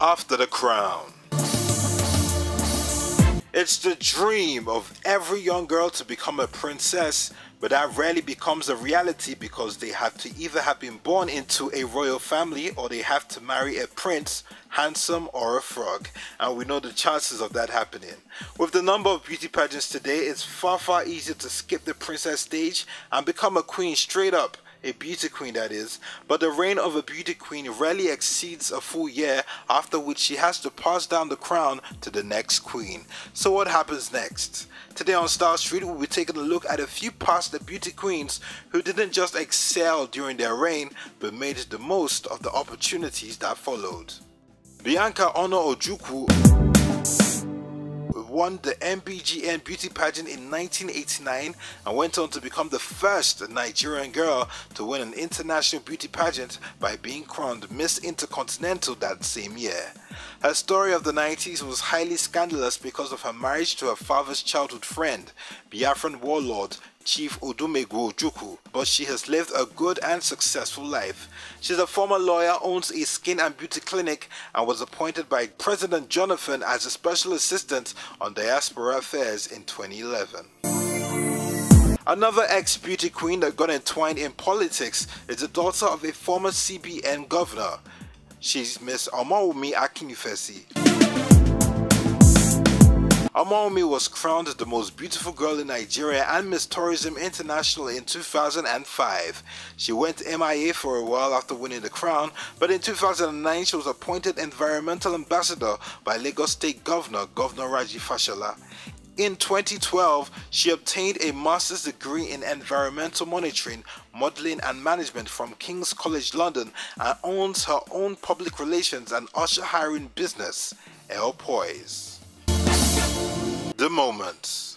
After the crown. It's the dream of every young girl to become a princess, but that rarely becomes a reality because they have to either have been born into a royal family or they have to marry a prince, handsome or a frog, and we know the chances of that happening. With the number of beauty pageants today, it's far easier to skip the princess stage and become a queen straight up. A beauty queen, that is, but the reign of a beauty queen rarely exceeds a full year, after which she has to pass down the crown to the next queen. So what happens next? Today on Star Street, we'll be taking a look at a few past the beauty queens who didn't just excel during their reign, but made the most of the opportunities that followed. Bianca Ojukwu won the MBGN beauty pageant in 1989 and went on to become the first Nigerian girl to win an international beauty pageant by being crowned Miss Intercontinental that same year. Her story of the 90s was highly scandalous because of her marriage to her father's childhood friend, Biafran warlord Chief Odumegwu Ojukwu, but she has lived a good and successful life. She's a former lawyer, owns a skin and beauty clinic, and was appointed by President Jonathan as a special assistant on diaspora affairs in 2011. Another ex-beauty queen that got entwined in politics is the daughter of a former CBN governor. She's Miss Omawumi Akinfesi. Omawumi was crowned the most beautiful girl in Nigeria and Miss Tourism International in 2005. She went MIA for a while after winning the crown, but in 2009 she was appointed Environmental Ambassador by Lagos State Governor Raji Fashola. In 2012, she obtained a master's degree in environmental monitoring, modeling and management from King's College London and owns her own public relations and usher hiring business, El Poise. The moment.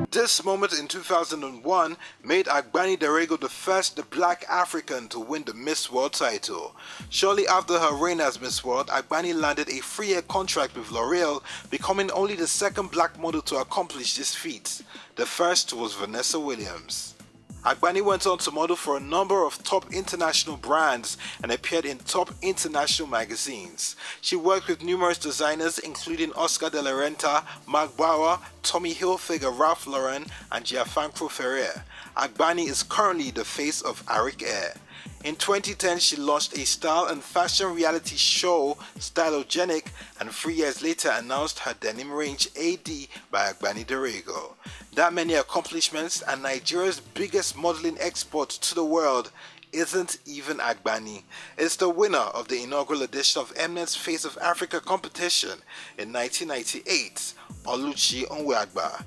This moment in 2001 made Agbani Darego the first black African to win the Miss World title. Shortly after her reign as Miss World, Agbani landed a 3-year contract with L'Oreal, becoming only the second black model to accomplish this feat. The first was Vanessa Williams. Agbani went on to model for a number of top international brands and appeared in top international magazines. She worked with numerous designers including Oscar de la Renta, Marc Bauer, Tommy Hilfiger, Ralph Lauren and Gianfranco Ferrer. Agbani is currently the face of Arik Air. In 2010, she launched a style and fashion reality show, Stylogenic, and 3 years later announced her denim range AD by Agbani Darego. That many accomplishments and Nigeria's biggest modeling export to the world isn't even Agbani. It's the winner of the inaugural edition of Mnet's Face of Africa competition in 1998, Oluchi Onweagba.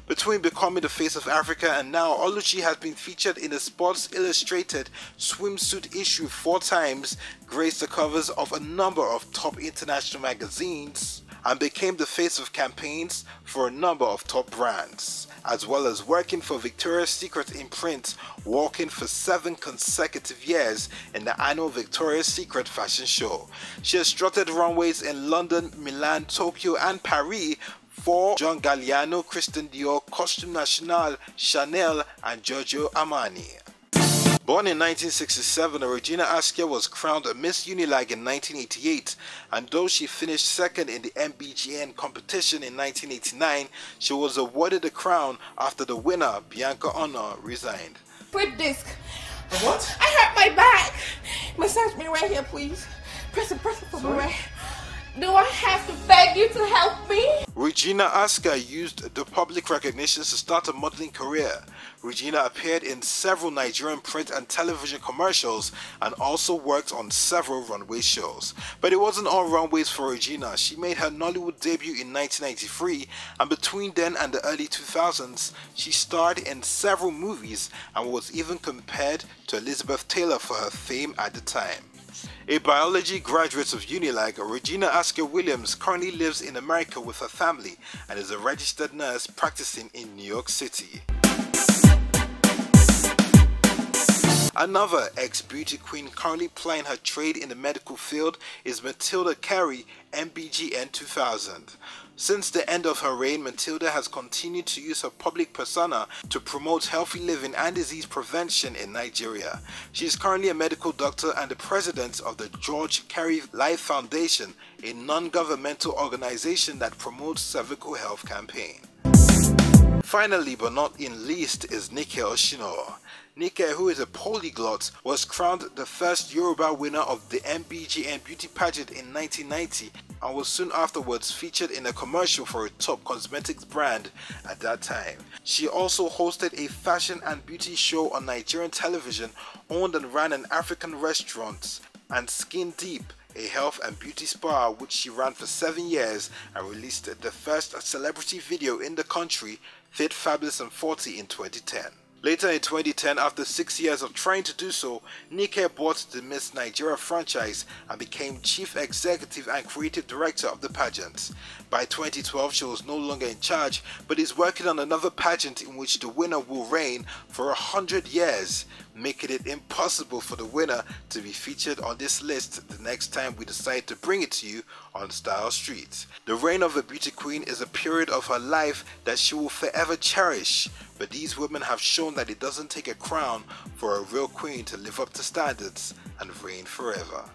Between becoming the face of Africa and now, Oluchi has been featured in the Sports Illustrated swimsuit issue 4 times, graced the covers of a number of top international magazines, and became the face of campaigns for a number of top brands, as well as working for Victoria's Secret in print, working for 7 consecutive years in the annual Victoria's Secret fashion show. She has strutted runways in London, Milan, Tokyo and Paris for John Galliano, Christian Dior, Costume National, Chanel and Giorgio Armani. Born in 1967, Regina Askia was crowned Miss Unilag in 1988, and though she finished second in the MBGN competition in 1989, she was awarded the crown after the winner, Bianca Ono, resigned. Flip disc. What? I hurt my back. Massage me right here, please. Press it for me right. Do I have to beg you to help me? Regina Askia used the public recognition to start a modeling career. Regina appeared in several Nigerian print and television commercials and also worked on several runway shows. But it wasn't all runways for Regina. She made her Nollywood debut in 1993, and between then and the early 2000s, she starred in several movies and was even compared to Elizabeth Taylor for her fame at the time. A biology graduate of Unilag, Regina Askia Williams currently lives in America with her family and is a registered nurse practicing in New York City. Another ex-beauty queen currently plying her trade in the medical field is Matilda Carey, MBGN 2000. Since the end of her reign, Matilda has continued to use her public persona to promote healthy living and disease prevention in Nigeria. She is currently a medical doctor and the president of the George Carey Life Foundation, a non-governmental organization that promotes cervical health campaign. Finally, but not in least, is Nike Oshino. Nike, who is a polyglot, was crowned the first Yoruba winner of the MBGN beauty pageant in 1990 and was soon afterwards featured in a commercial for a top cosmetics brand at that time. She also hosted a fashion and beauty show on Nigerian television, owned and ran an African restaurant, and Skin Deep, a health and beauty spa which she ran for 7 years and released the first celebrity video in the country, Fit, Fabulous and 40 in 2010. Later in 2010, after 6 years of trying to do so, Nike bought the Miss Nigeria franchise and became Chief Executive and Creative Director of the pageant. By 2012, she was no longer in charge, but is working on another pageant in which the winner will reign for 100 years, making it impossible for the winner to be featured on this list the next time we decide to bring it to you on Style Street. The reign of a beauty queen is a period of her life that she will forever cherish, but these women have shown that it doesn't take a crown for a real queen to live up to standards and reign forever.